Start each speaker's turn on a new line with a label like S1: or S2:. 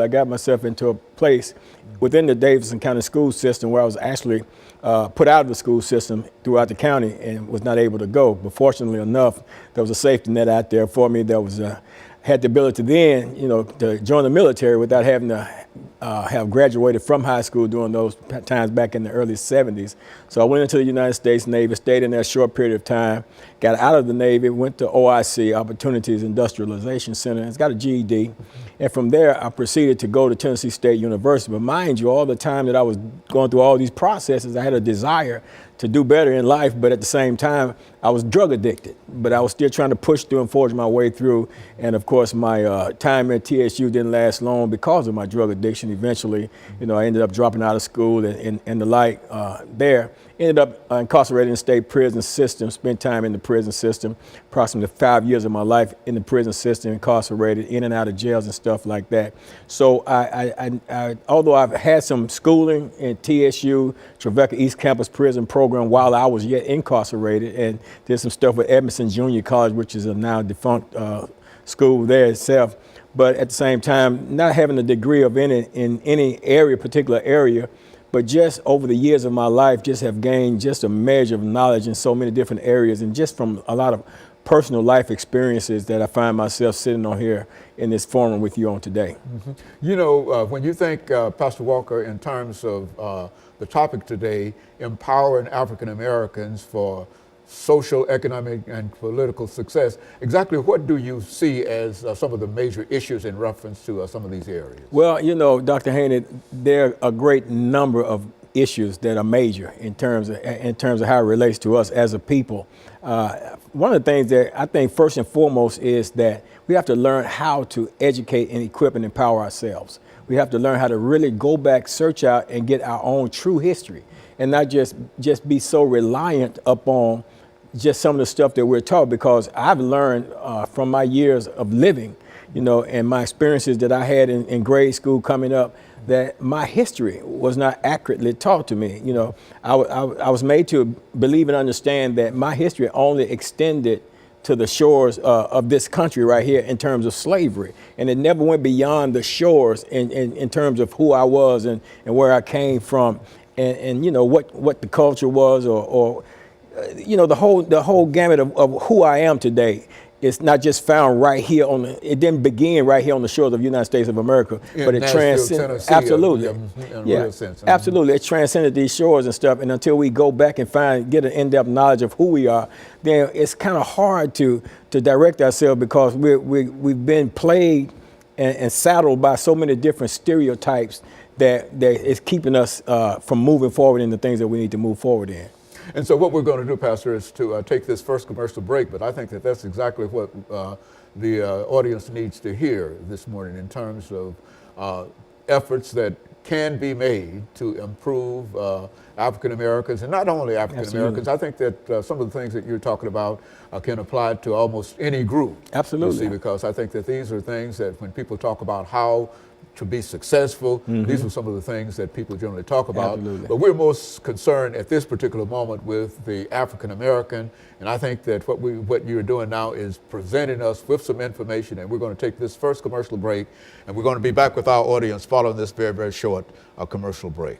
S1: I got myself into a place within the Davidson County school system where I was actually put out of the school system throughout the county and was not able to go. But fortunately enough, there was a safety net out there for me that was had the ability then, to join the military without having to have graduated from high school during those times back in the early 70s. So I went into the United States Navy, stayed in there a short period of time, got out of the Navy, went to OIC, Opportunities Industrialization Center, and got a GED. And from there, I proceeded to go to Tennessee State University. But mind you, all the time that I was going through all these processes, I had a desire to do better in life, but at the same time, I was drug addicted. But I was still trying to push through and forge my way through. And of course, my time at TSU didn't last long because of my drug addiction. Eventually, I ended up dropping out of school and the like there. Ended up incarcerated in the state prison system, spent time in the prison system, approximately 5 years of my life in the prison system, incarcerated, in and out of jails and stuff like that. So although I've had some schooling in TSU, Trevecca East Campus Prison Program while I was yet incarcerated, and did some stuff with Edmondson Junior College, which is a now defunct school there itself. But at the same time, not having a degree of in any area, particular area, but just over the years of my life, just have gained just a measure of knowledge in so many different areas, and just from a lot of personal life experiences that I find myself sitting on here in this forum with you on today.
S2: Mm-hmm. When you think, Pastor Walker, in terms of the topic today, empowering African Americans for social, economic, and political success, exactly what do you see as some of the major issues in reference to some of these areas?
S1: Well, Dr. Haney, there are a great number of issues that are major in terms of how it relates to us as a people. One of the things that I think first and foremost is that we have to learn how to educate and equip and empower ourselves. We have to learn how to really go back, search out, and get our own true history, and not just be so reliant upon just some of the stuff that we're taught, because I've learned from my years of living, and my experiences that I had in grade school coming up, that my history was not accurately taught to me. I was made to believe and understand that my history only extended to the shores of this country right here in terms of slavery. And it never went beyond the shores in terms of who I was and where I came from, and what the culture was, or the whole gamut of who I am today. It's not just found right here it didn't begin right here on the shores of the United States of America, but it transcended. Absolutely.
S2: Real sense.
S1: Absolutely. It transcended these shores and stuff. And until we go back and get an in-depth knowledge of who we are, then it's kind of hard to direct ourselves, because we've been plagued and saddled by so many different stereotypes that is keeping us from moving forward in the things that we need to move forward in.
S2: And so what we're going to do, Pastor, is to take this first commercial break, but I think that that's exactly what the audience needs to hear this morning in terms of efforts that can be made to improve African Americans, and not only African Americans. I think that some of the things that you're talking about can apply to almost any group.
S1: Absolutely.
S2: You see, because I think that these are things that when people talk about how to be successful, these are some of the things that people generally talk about.
S1: Absolutely.
S2: But we're most concerned at this particular moment with the African American, and I think that what you're doing now is presenting us with some information, and we're going to take this first commercial break, and we're going to be back with our audience following this very, very short commercial break.